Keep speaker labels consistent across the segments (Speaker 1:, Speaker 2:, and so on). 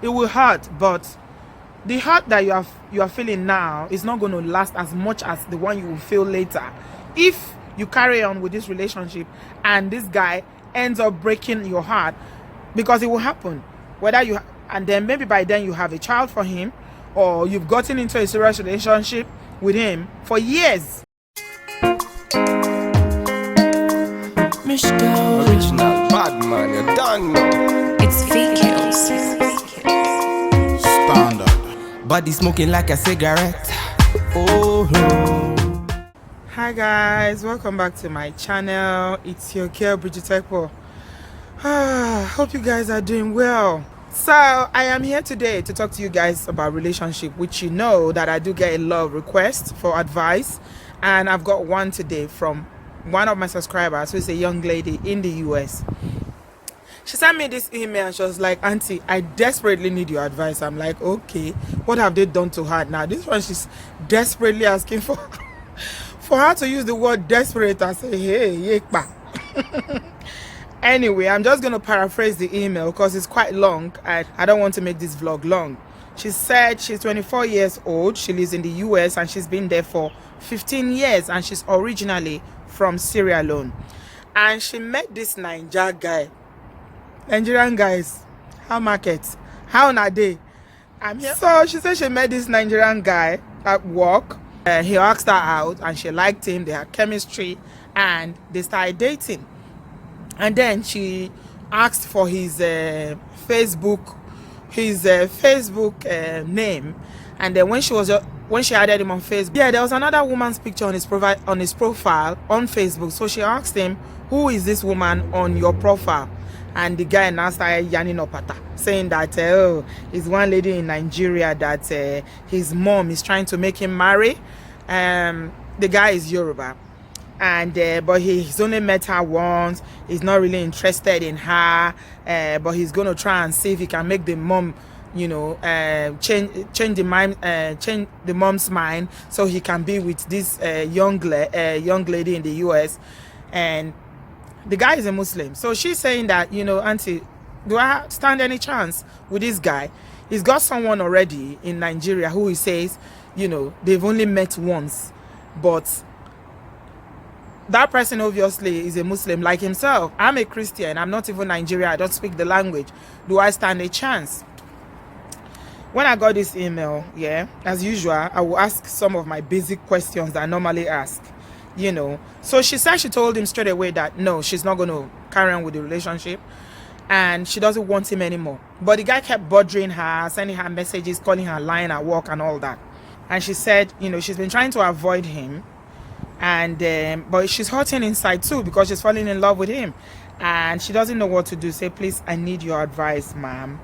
Speaker 1: it will hurt, but the hurt that you are feeling now is not going to last as much as the one you will feel later if you carry on with this relationship and this guy ends up breaking your heart, because it will happen. Whether you and then maybe by then you have a child for him, or you've gotten into a serious relationship with him for years.
Speaker 2: Original bad man, you don't know.
Speaker 3: It's Vehicles.
Speaker 2: Standard. Body smoking like a cigarette. Oh no.
Speaker 1: Hi guys, welcome back to my channel. It's your girl Bridget. Hope you guys are doing well. So I am here today to talk to you guys about relationship, which you know that I do get a lot of requests for advice, and I've got one today from one of my subscribers who is a young lady in the US. She sent me this email and she was like, "Auntie, I desperately need your advice." I'm like, okay, what have they done to her now? This one, she's desperately asking for for her to use the word desperate. I say, hey, yekpa. Anyway, I'm just going to paraphrase the email because it's quite long and I don't want to make this vlog long. She said she's 24 years old. She lives in the US and she's been there for 15 years and she's originally from Sierra Leone. And she met this Naija guy. Nigerian guys, how market? How na day? I'm here. So she said she met this Nigerian guy at work. He asked her out and she liked him. They had chemistry and they started dating. And then she asked for his Facebook name. And then when she added him on Facebook, yeah, there was another woman's picture on his profile on Facebook. So she asked him, "Who is this woman on your profile?" And the guy now started yanning up at her, saying that oh, it's one lady in Nigeria that his mom is trying to make him marry. The guy is Yoruba, and but he's only met her once. He's not really interested in her, but he's gonna try and see if he can make the mom, you know, change the mom's mind so he can be with this young lady in the US. And the guy is a Muslim. So she's saying that, you know, Auntie, do I stand any chance with this guy? He's got someone already in Nigeria who he says, you know, they've only met once, but that person obviously is a Muslim like himself. I'm a Christian. I'm not even Nigerian. I don't speak the language. Do I stand a chance? When I got this email, yeah, as usual, I will ask some of my basic questions that I normally ask, you know. So she said she told him straight away that no, she's not going to carry on with the relationship and she doesn't want him anymore. But the guy kept bothering her, sending her messages, calling her lying at work and all that. And she said, you know, she's been trying to avoid him, and but she's hurting inside too because she's falling in love with him and she doesn't know what to do. Say, please, I need your advice, ma'am.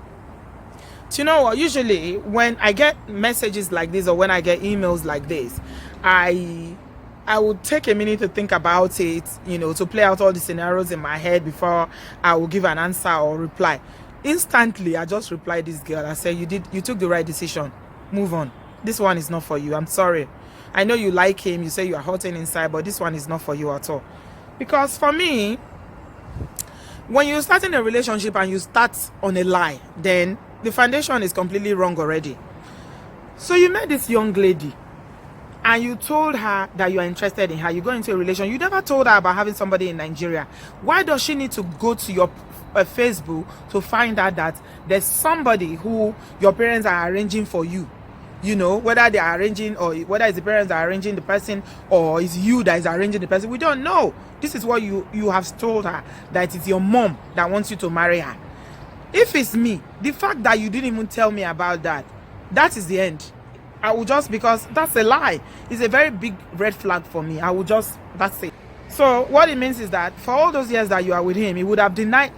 Speaker 1: So, you know what, usually when I get messages like this or when I get emails like this, I would take a minute to think about it, you know, to play out all the scenarios in my head before I will give an answer or reply. Instantly, I just replied this girl. I said, you took the right decision. Move on. This one is not for you. I'm sorry. I know you like him. You say you are hurting inside, but this one is not for you at all. Because for me, when you start in a relationship and you start on a lie, then the foundation is completely wrong already. So you met this young lady and you told her that you are interested in her. You go into a relation. You never told her about having somebody in Nigeria. Why does she need to go to your Facebook to find out that there's somebody who your parents are arranging for you? You know, whether they are arranging or whether it's the parents that are arranging the person or it's you that is arranging the person. We don't know. This is what you have told her, that it's your mom that wants you to marry her. If it's me, the fact that you didn't even tell me about that, that is the end. I will just, because that's a lie. It's a very big red flag for me. I will just, that's it. So what it means is that for all those years that you are with him, you would have denied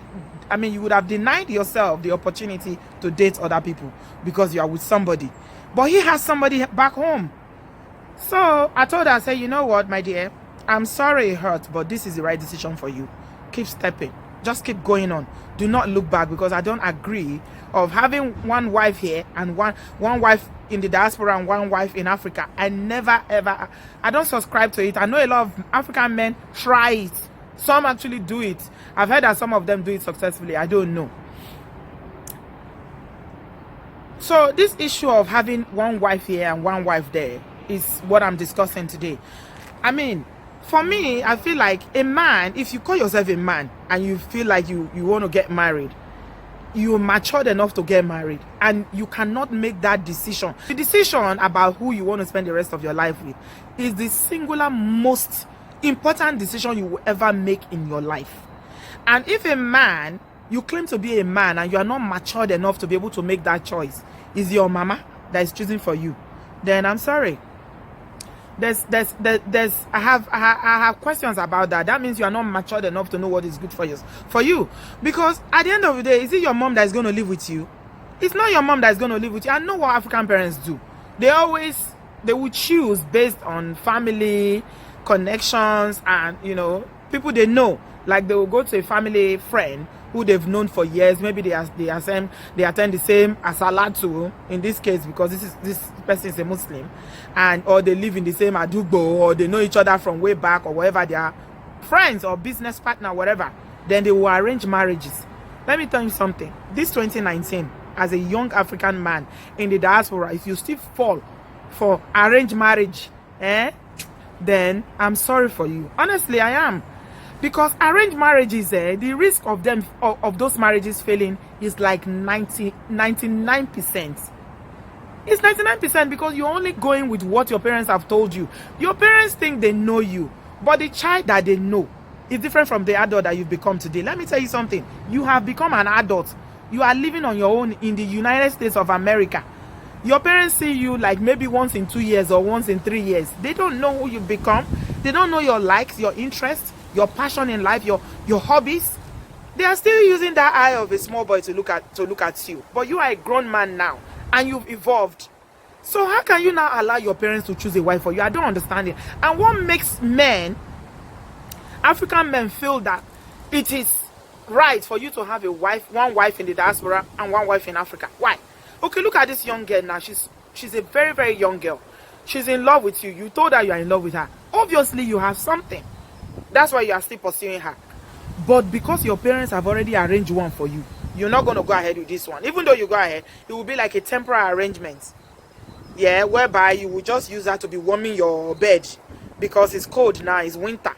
Speaker 1: yourself the opportunity to date other people because you are with somebody. But he has somebody back home. So I told her, I said, you know what, my dear, I'm sorry it hurt, but this is the right decision for you. Keep stepping. Just keep going on. Do not look back, because I don't agree of having one wife here and one wife in the diaspora and one wife in Africa. I never ever, I don't subscribe to it. I know a lot of African men try it. Some actually do it. I've heard that some of them do it successfully. I don't know. So this issue of having one wife here and one wife there is what I'm discussing today. I mean, for me, I feel like a man, if you call yourself a man and you feel like you want to get married, you're matured enough to get married, and you cannot make that decision. The decision about who you want to spend the rest of your life with is the singular most important decision you will ever make in your life. And if a man, you claim to be a man and you are not matured enough to be able to make that choice, is your mama that is choosing for you, then I'm sorry. I have questions about that. That means you are not matured enough to know what is good for you. Because at the end of the day, is it your mom that is going to live with you? It's not your mom that is going to live with you. I know what African parents do. They will choose based on family connections and, you know, people they know. Like they will go to a family friend who they've known for years. Maybe they attend the same asalatu in this case, because this person is a Muslim, and or they live in the same adubo, or they know each other from way back, or whatever, they are friends or business partner, whatever. Then they will arrange marriages. Let me tell you something. This 2019, as a young African man in the diaspora, if you still fall for arranged marriage, then I'm sorry for you. Honestly, I am. Because arranged marriages, the risk of those marriages failing is like 99%. It's 99% because you're only going with what your parents have told you. Your parents think they know you, but the child that they know is different from the adult that you've become today. Let me tell you something. You have become an adult. You are living on your own in the United States of America. Your parents see you like maybe once in 2 years or once in 3 years. They don't know who you've become. They don't know your likes, your interests, your passion in life, your hobbies. They are still using that eye of a small boy to look at you. But you are a grown man now, and you've evolved. So how can you now allow your parents to choose a wife for you? I don't understand it. And what makes African men feel that it is right for you to have one wife in the diaspora and one wife in Africa? Why? Okay, look at this young girl now. She's a very, very young girl. She's in love with you. You told her you are in love with her. Obviously, you have something. That's why you are still pursuing her. But because your parents have already arranged one for you, you're not going to go ahead with this one. Even though you go ahead, it will be like a temporary arrangement. Yeah, whereby you will just use that to be warming your bed because it's cold now, it's winter.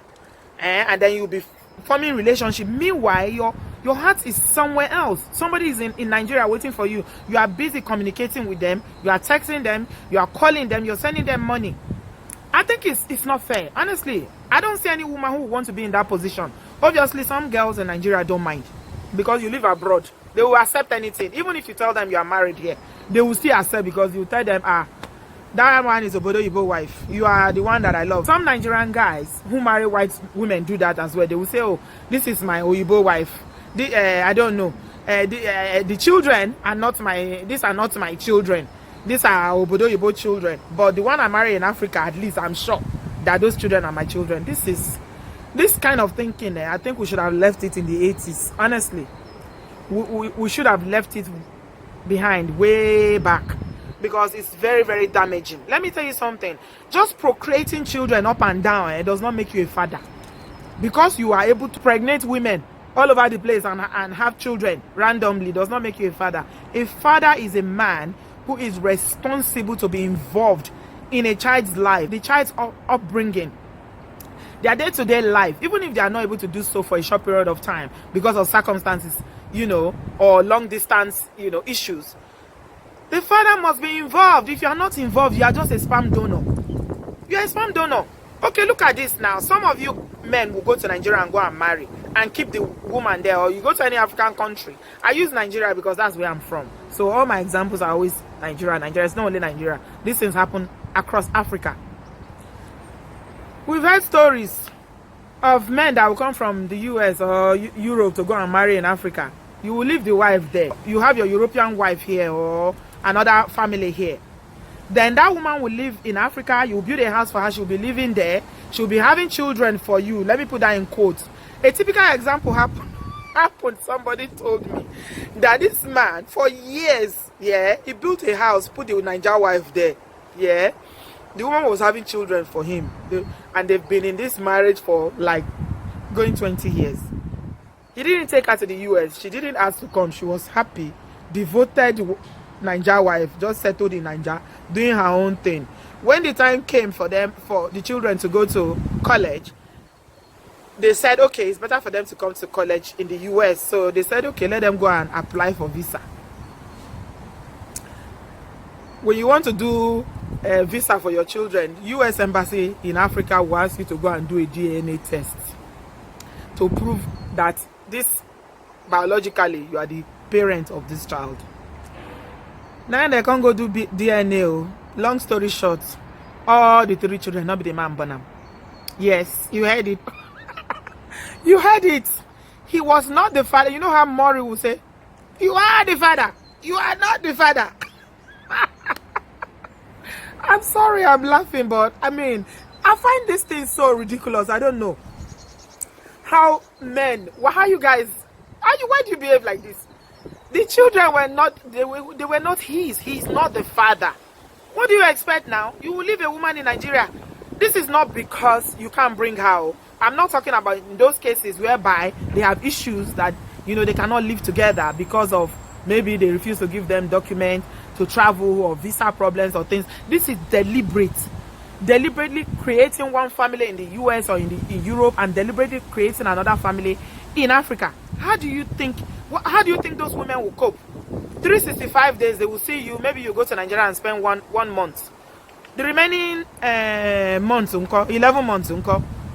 Speaker 1: And then you'll be forming relationship. Meanwhile, your heart is somewhere else. Somebody is in Nigeria waiting for you. You are busy communicating with them. You are texting them. You are calling them. You're sending them money. I think it's not fair. Honestly, I don't see any woman who wants to be in that position. Obviously, some girls in Nigeria don't mind because you live abroad. They will accept anything. Even if you tell them you are married here, they will still accept because you tell them, that one is Obodooyinbo wife. You are the one that I love. Some Nigerian guys who marry white women do that as well. They will say, oh, this is my Oyinbo wife. I don't know. The children are not these are not my children. These are Obodooyinbo children. But the one I marry in Africa, at least I'm sure that those children are my children. This kind of thinking, I think we should have left it in the 80s. Honestly, we should have left it behind way back because it's very, very damaging. Let me tell you something. Just procreating children up and down, it does not make you a father. Because you are able to pregnate women all over the place and have children randomly does not make you a father. A father is a man who is responsible to be involved in a child's life, the child's upbringing, their day-to-day life, even if they are not able to do so for a short period of time because of circumstances, or long distance, issues. The father must be involved. If you are not involved, you are just a sperm donor. You are a sperm donor. Okay, look at this now. Some of you men will go to Nigeria and go and marry and keep the woman there, or you go to any African country. I use Nigeria because that's where I'm from. So all my examples are always Nigeria. Nigeria is not only Nigeria. These things happen across Africa. We've heard stories of men that will come from the US or Europe to go and marry in Africa. You will leave the wife there. You have your European wife here or another family here. Then that woman will live in Africa. You build a house for her. She'll be living there. She'll be having children for you. Let me put that in quotes. A typical example happened. Somebody told me that this man for years, he built a house, put the Naija wife there. The woman was having children for him. And they've been in this marriage for like going 20 years. He didn't take her to the US. She didn't ask to come. She was happy, devoted Naija wife, just settled in Naija, doing her own thing. When the time came for the children to go to college, they said, okay, it's better for them to come to college in the US. So they said, okay, let them go and apply for visa. When you want to do a visa for your children, US Embassy in Africa will ask you to go and do a DNA test to prove that biologically you are the parent of this child. Now they can't go do DNA. Long story short, all the 3 children not be the man born them. Yes, you heard it. You heard it. He was not the father. You know how Maury will say, you are the father. You are not the father. I'm sorry I'm laughing, but I mean, I find this thing so ridiculous. I don't know how men, how you guys, why do you behave like this? The children were not, they were not his. He's not the father. What do you expect now? You will leave a woman in Nigeria. This is not because you can't bring her. I'm not talking about in those cases whereby they have issues that, you know, they cannot live together because of maybe they refuse to give them documents to travel or visa problems or things. This is deliberately creating one family in the US or in Europe and deliberately creating another family in Africa. How do you think those women will cope? 365 days they will see you. Maybe you go to Nigeria and spend one month. The remaining months, 11 months,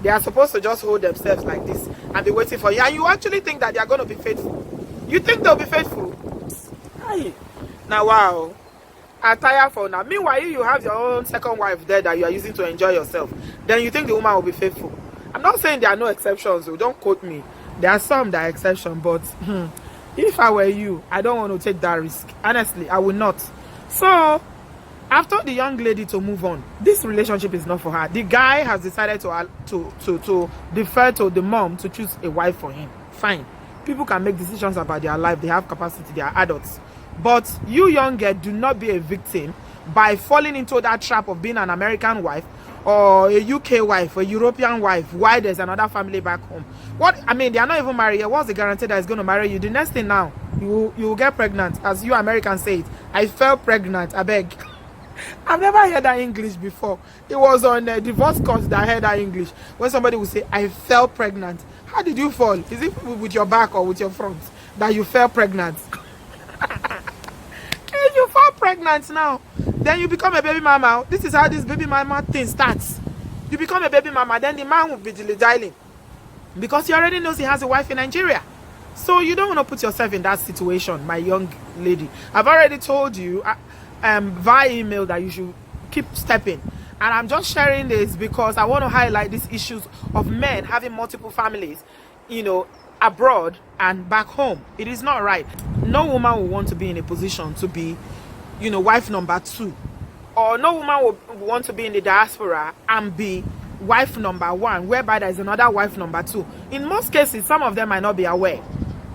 Speaker 1: they are supposed to just hold themselves like this and be waiting for you. And you actually think that they are going to be faithful? You think they'll be faithful? Aye. Now, wow. I tire for now. Meanwhile, you have your own second wife there that you are using to enjoy yourself. Then you think the woman will be faithful. I'm not saying there are no exceptions, so don't quote me. There are some that are exceptions, but if I were you, I don't want to take that risk. Honestly, I will not. So, after the young lady to move on, this relationship is not for her. The guy has decided to defer to the mom to choose a wife for him. Fine. People can make decisions about their life. They have capacity. They are adults. But you young girl, do not be a victim by falling into that trap of being an American wife or a UK wife or a European wife while there's another family back home. What I mean, they are not even married yet. What's the guarantee that is going to marry you? The next thing now, you will get pregnant. As you Americans say it, I fell pregnant. I beg. I've never heard that English before. It was on a divorce course that I heard that English. When somebody would say, I fell pregnant. How did you fall? Is it with your back or with your front that you fell pregnant? If you fall pregnant now, then you become a baby mama. This is how this baby mama thing starts. You become a baby mama, then the man will be dilly-dallying because he already knows he has a wife in Nigeria. So you don't want to put yourself in that situation, my young lady. I've already told you via email that you should keep stepping. And I'm just sharing this because I want to highlight these issues of men having multiple families, you know, abroad and back home. It is not right. No woman will want to be in a position to be, you know, wife number 2. Or no woman will want to be in the diaspora and be wife number 1, whereby there is another wife number 2. In most cases, some of them might not be aware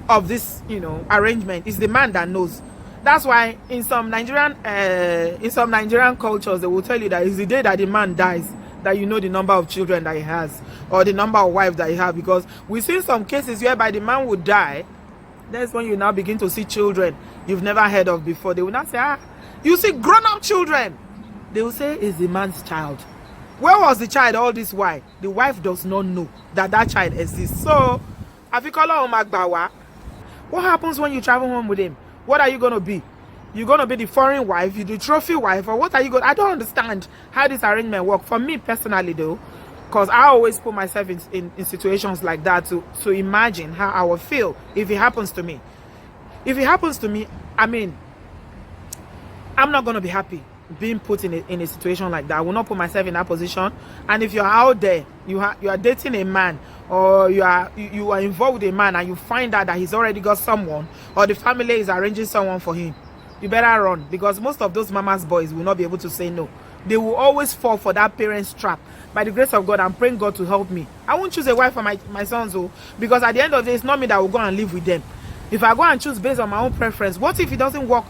Speaker 1: of this, you know, arrangement. It's the man that knows. That's why in some Nigerian cultures, they will tell you that it's the day that the man dies that you know the number of children that he has or the number of wives that he has. Because we've seen some cases whereby the man would die. That's when you now begin to see children you've never heard of before. They will not say, you see grown-up children. They will say, it's the man's child. Where was the child all this while? The wife does not know that that child exists. So, what happens when you travel home with him? What are you going to be? You're going to be the foreign wife, you the trophy wife, or what are you going to... I don't understand how this arrangement works. For me personally though, because I always put myself in situations like that to imagine how I would feel if it happens to me. If it happens to me, I mean, I'm not going to be happy being put in a situation like that. I will not put myself in that position. And if you're out there, you are dating a man, or you are involved with a man and you find out that he's already got someone, or the family is arranging someone for him, you better run, because most of those mama's boys will not be able to say no. They will always fall for that parent's trap. By the grace of God, I'm praying God to help me. I won't choose a wife for my sons, because at the end of the day, it's not me that will go and live with them. If I go and choose based on my own preference, what if it doesn't work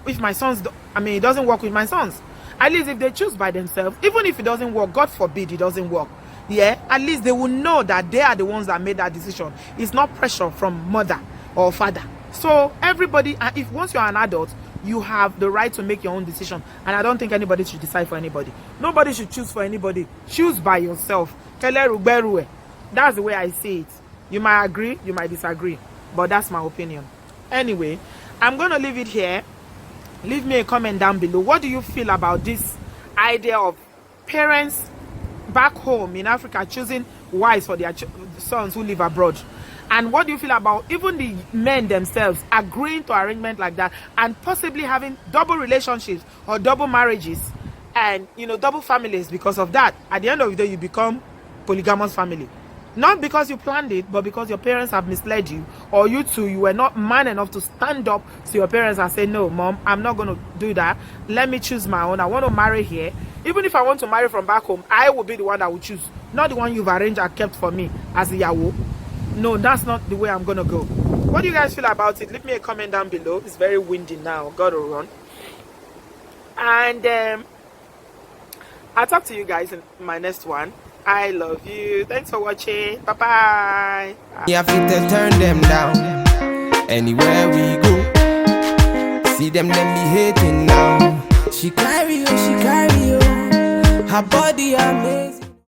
Speaker 1: if my sons, it doesn't work with my sons? At least if they choose by themselves, even if it doesn't work, God forbid it doesn't work, yeah, at least they will know that they are the ones that made that decision. It's not pressure from mother or father. So everybody, and if once you're an adult, you have the right to make your own decision, and I don't think anybody should decide for anybody. Nobody should choose for anybody. Choose by yourself. That's the way I see it. You might agree, you might disagree, but that's my opinion. Anyway, I'm gonna leave it here. Leave me a comment down below. What do you feel about this idea of parents back home in Africa choosing wives for their sons who live abroad? And what do you feel about even the men themselves agreeing to arrangement like that and possibly having double relationships or double marriages and, you know, double families because of that? At the end of the day, you become polygamous family. Not because you planned it, but because your parents have misled you, or you two, you were not man enough to stand up to your parents and say, no, mom, I'm not going to do that. Let me choose my own. I want to marry here. Even if I want to marry from back home, I will be the one that will choose, not the one you've arranged and kept for me as a yawo. No, that's not the way I'm going to go. What do you guys feel about it? Leave me a comment down below. It's very windy now. Gotta run. And I'll talk to you guys in my next one. I love you. Thanks for watching. Bye-bye.
Speaker 2: You have to turn them down. Anywhere we go, see them be hating now. She carry you, her body amazing.